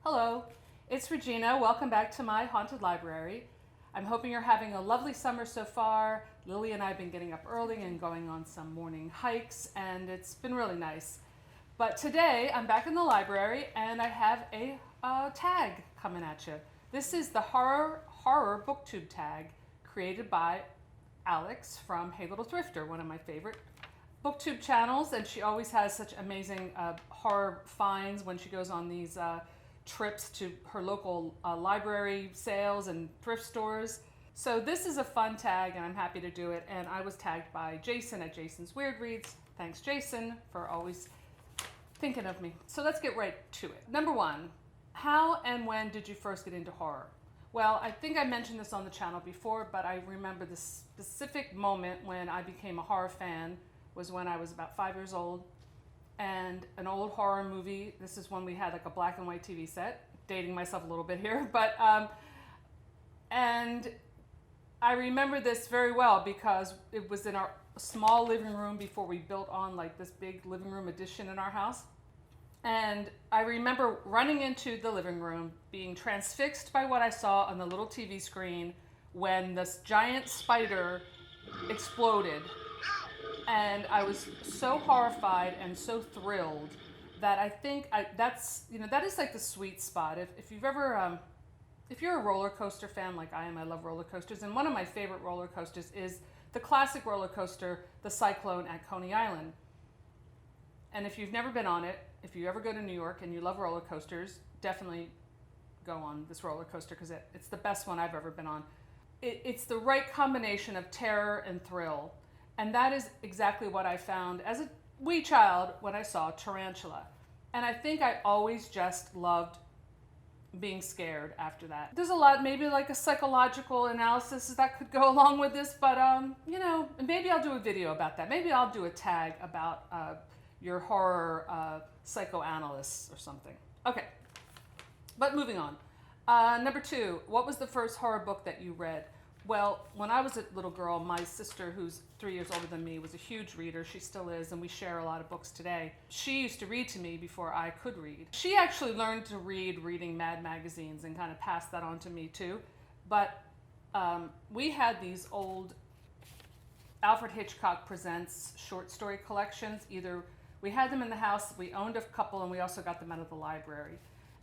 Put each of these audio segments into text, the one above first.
Hello, it's Regina. Welcome back to my haunted library. I'm hoping you're having a lovely summer so far. Lily and I have been getting up early and going on some morning hikes, and it's been really nice. But today I'm back in the library and I have a tag coming at you. This is the horror BookTube tag created by Alex from Hey Little Thrifter, one of my favorite BookTube channels, and she always has such amazing horror finds when she goes on these trips to her local library sales and thrift stores. So this is a fun tag and I'm happy to do it, and I was tagged by Jason at Jason's Weird Reads. Thanks Jason for always thinking of me. So let's get right to it. Number one, how and when did you first get into horror? Well, I think I mentioned this on the channel before, but I remember the specific moment when I became a horror fan was when I was about 5 years old, and an old horror movie. This is when we had like a black and white TV set, dating myself a little bit here, but and I remember this very well because it was in our small living room before we built on like this big living room addition in our house. And I remember running into the living room, being transfixed by what I saw on the little TV screen when this giant spider exploded. And I was so horrified and so thrilled that I think that is like the sweet spot. If you've ever, if you're a roller coaster fan like I am, I love roller coasters. And one of my favorite roller coasters is the classic roller coaster, the Cyclone at Coney Island. And if you've never been on it, if you ever go to New York and you love roller coasters, definitely go on this roller coaster because it's the best one I've ever been on. It's the right combination of terror and thrill. And that is exactly what I found as a wee child when I saw Tarantula. And I think I always just loved being scared after that. There's a lot, maybe like a psychological analysis that could go along with this, but maybe I'll do a video about that. Maybe I'll do a tag about your horror psychoanalysts or something. Okay, but moving on. Number two, what was the first horror book that you read? Well, when I was a little girl, my sister, who's 3 years older than me, was a huge reader. She still is, and we share a lot of books today. She used to read to me before I could read. She actually learned to read reading Mad magazines and kind of passed that on to me too. But we had these old Alfred Hitchcock Presents short story collections. Either we had them in the house, we owned a couple, and we also got them out of the library.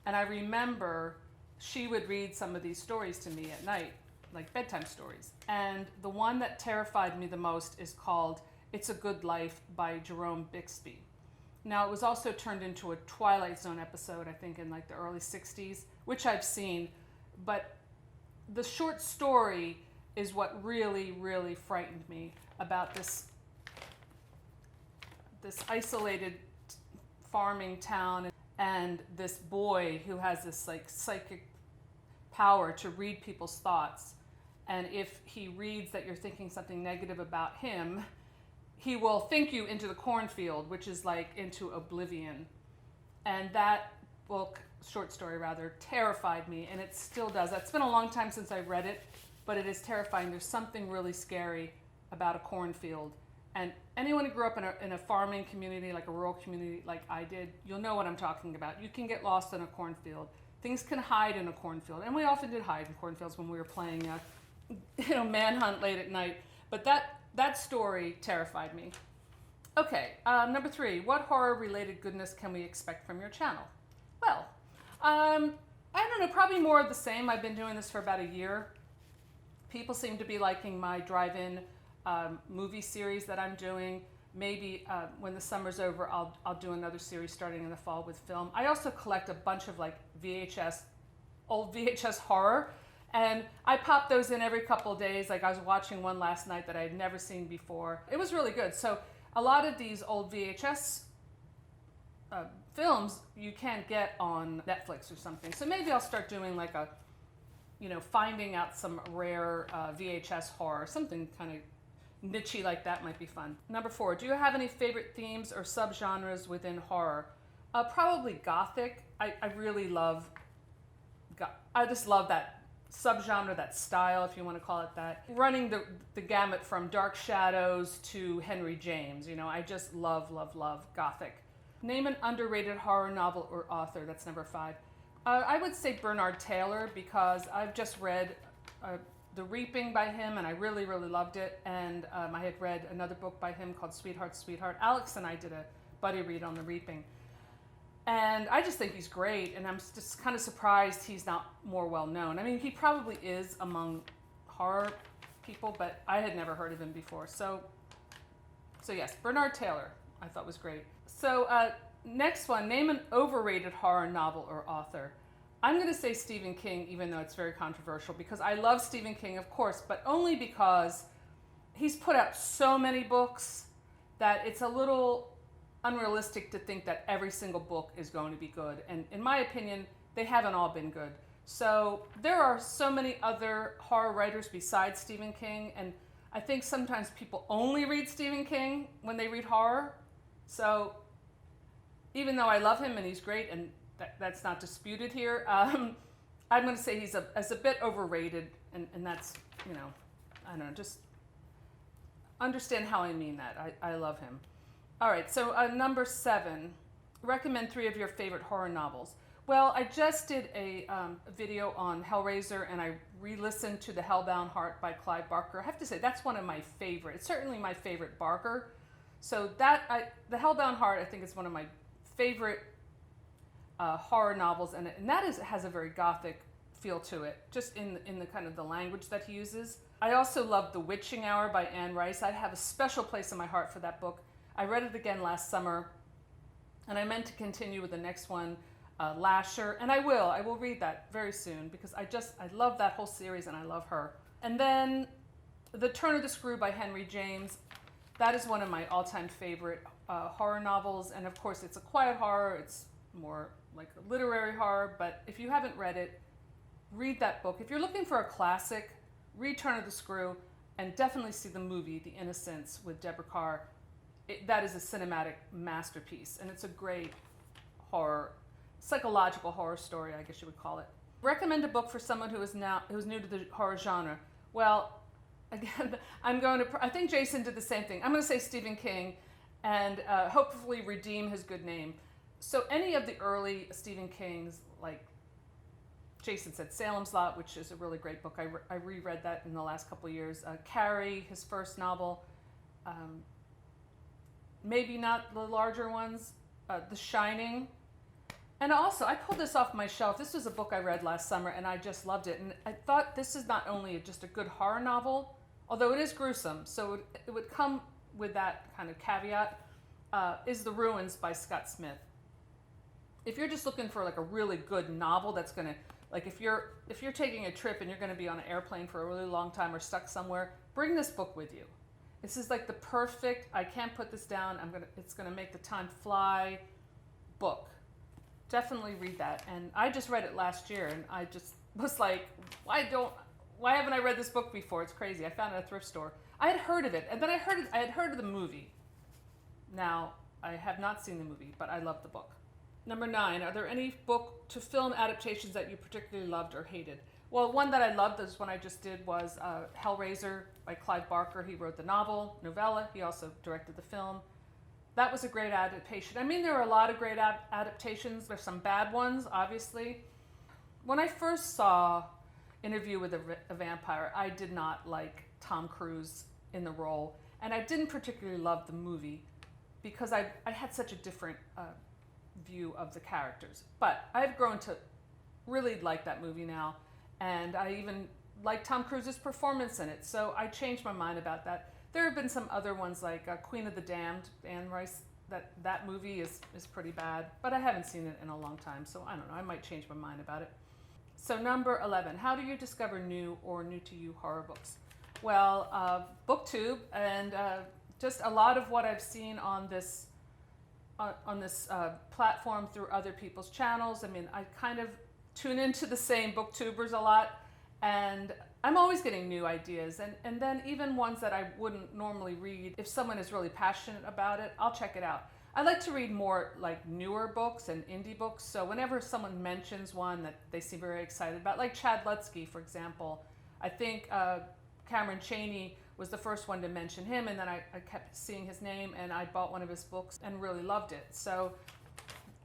And I remember she would read some of these stories to me at night, like bedtime stories. And the one that terrified me the most is called It's a Good Life by Jerome Bixby. Now, it was also turned into a Twilight Zone episode, I think in like the early 60s, which I've seen. But the short story is what really, really frightened me about this isolated farming town and this boy who has this like psychic power to read people's thoughts. And if he reads that you're thinking something negative about him, he will think you into the cornfield, which is like into oblivion. And that book, short story rather, terrified me, and it still does. It's been a long time since I read it, but it is terrifying. There's something really scary about a cornfield. And anyone who grew up in a farming community, like a rural community like I did, you'll know what I'm talking about. You can get lost in a cornfield. Things can hide in a cornfield, and we often did hide in cornfields when we were playing manhunt late at night. But that story terrified me. Okay, number three, what horror-related goodness can we expect from your channel? Well, I don't know, probably more of the same. I've been doing this for about a year. People seem to be liking my drive-in movie series that I'm doing. Maybe when the summer's over, I'll do another series starting in the fall with film. I also collect a bunch of like old VHS horror, and I pop those in every couple of days. Like I was watching one last night that I had never seen before. It was really good. So a lot of these old VHS films you can't get on Netflix or something. So maybe I'll start doing like a, finding out some rare VHS horror, something kind of niche-y like that might be fun. Number four, do you have any favorite themes or subgenres within horror? Probably Gothic. I really love, I just love that subgenre, that style, if you want to call it that. Running the gamut from Dark Shadows to Henry James, I just love, love, love Gothic. Name an underrated horror novel or author. That's number five. I would say Bernard Taylor, because I've just read The Reaping by him, and I really, really loved it. And I had read another book by him called Sweetheart, Sweetheart. Alex and I did a buddy read on The Reaping. And I just think he's great, and I'm just kind of surprised he's not more well known. I mean, he probably is among horror people, but I had never heard of him before. So yes, Bernard Taylor I thought was great. So next one, name an overrated horror novel or author. I'm going to say Stephen King, even though it's very controversial, because I love Stephen King, of course, but only because he's put out so many books that it's a little unrealistic to think that every single book is going to be good. And in my opinion, they haven't all been good. So there are so many other horror writers besides Stephen King, and I think sometimes people only read Stephen King when they read horror. So even though I love him and he's great, and that's not disputed here, I'm going to say he's a bit overrated, and that's, you know, I don't know, just understand how I mean that. I love him. All right, so number 7, recommend 3 of your favorite horror novels. Well, I just did a video on Hellraiser, and I re-listened to The Hellbound Heart by Clive Barker. I have to say, that's one of my favorites. It's certainly my favorite Barker. So The Hellbound Heart, I think, is one of my favorite horror novels, and that has a very gothic feel to it, just in the kind of the language that he uses. I also love The Witching Hour by Anne Rice. I have a special place in my heart for that book. I read it again last summer, and I meant to continue with the next one, Lasher, and I will read that very soon, because I love that whole series, and I love her. And then The Turn of the Screw by Henry James. That is one of my all-time favorite horror novels, and of course it's a quiet horror. It's more like a literary horror, but if you haven't read it, read that book. If you're looking for a classic, read Turn of the Screw, and definitely see the movie The Innocents with Deborah Kerr. That is a cinematic masterpiece, and it's a great horror, psychological horror story, I guess you would call it. Recommend a book for someone who's new to the horror genre. Well, again, I think Jason did the same thing. I'm going to say Stephen King, and hopefully redeem his good name. So any of the early Stephen Kings, like Jason said, Salem's Lot, which is a really great book. I reread that in the last couple of years. Carrie, his first novel. Maybe not the larger ones. The Shining. And also, I pulled this off my shelf. This was a book I read last summer, and I just loved it. And I thought this is not only just a good horror novel, although it is gruesome, so it would come with that kind of caveat, is The Ruins by Scott Smith. If you're just looking for like a really good novel that's going to, like if you're taking a trip and you're going to be on an airplane for a really long time or stuck somewhere, bring this book with you. This is like the perfect, I can't put this down, it's going to make the time fly book. Definitely read that. And I just read it last year, and I just was like, why haven't I read this book before? It's crazy. I found it at a thrift store. I had heard of it, and then I had heard of the movie. Now, I have not seen the movie, but I love the book. Number 9, are there any book to film adaptations that you particularly loved or hated? Well, one that I loved, this one I just did, was Hellraiser by Clive Barker. He wrote the novella. He also directed the film. That was a great adaptation. I mean, there are a lot of great adaptations. There's some bad ones, obviously. When I first saw Interview with a Vampire, I did not like Tom Cruise in the role, and I didn't particularly love the movie because I had such a different view of the characters. But I've grown to really like that movie now, and I even like Tom Cruise's performance in it, so I changed my mind about that. There have been some other ones like Queen of the Damned, Anne Rice. That movie is pretty bad, but I haven't seen it in a long time, so I don't know. I might change my mind about it. So number 11, how do you discover new or new to you horror books? Well, BookTube, and just a lot of what I've seen on this platform through other people's channels. I mean, I kind of tune into the same booktubers a lot, and I'm always getting new ideas, and then even ones that I wouldn't normally read. If someone is really passionate about it, I'll check it out. I like to read more like newer books and indie books, so whenever someone mentions one that they seem very excited about, like Chad Lutzke, for example, I think Cameron Chaney was the first one to mention him, and then I kept seeing his name, and I bought one of his books and really loved it. So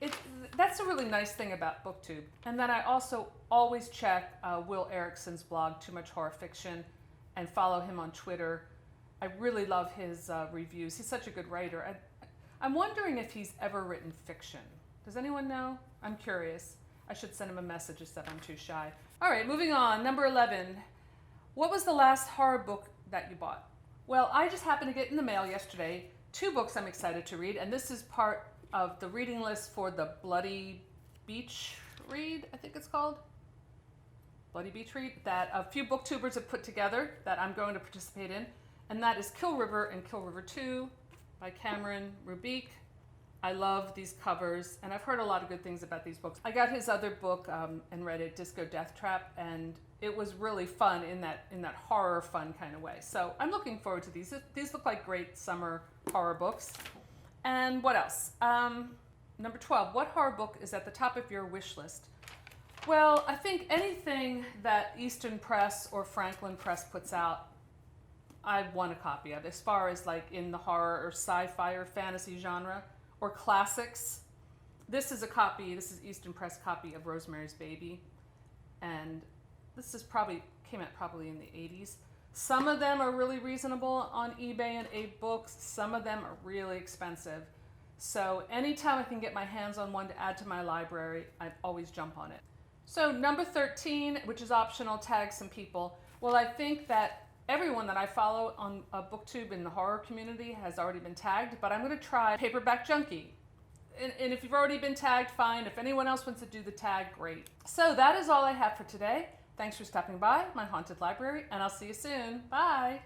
it, that's a really nice thing about BookTube. And then I also always check Will Erickson's blog, Too Much Horror Fiction, and follow him on Twitter. I really love his reviews. He's such a good writer. I'm wondering if he's ever written fiction. Does anyone know? I'm curious. I should send him a message instead I'm too shy. All right, moving on. Number 11. What was the last horror book that you bought? Well, I just happened to get in the mail yesterday 2 books I'm excited to read, and this is part of the reading list for the Bloody Beach read, I think it's called. Bloody Beach read, that a few booktubers have put together that I'm going to participate in, and that is Kill River and Kill River 2 by Cameron Rubik. I love these covers, and I've heard a lot of good things about these books. I got his other book and read it, Disco Death Trap, and it was really fun in that horror fun kind of way. So I'm looking forward to these. These look like great summer horror books. And what else? Number 12, what horror book is at the top of your wish list? Well, I think anything that Eastern Press or Franklin Press puts out, I want a copy of, as far as like in the horror or sci-fi or fantasy genre, or classics. This is a copy, this is Eastern Press copy of Rosemary's Baby, and this is came out probably in the 80s. Some of them are really reasonable on eBay and 8books. Some of them are really expensive. So anytime I can get my hands on one to add to my library, I always jump on it. So number 13, which is optional, tag some people. Well, I think that everyone that I follow on BookTube in the horror community has already been tagged, but I'm going to try Paperback Junkie. And if you've already been tagged, fine. If anyone else wants to do the tag, great. So that is all I have for today. Thanks for stopping by my haunted library, and I'll see you soon. Bye.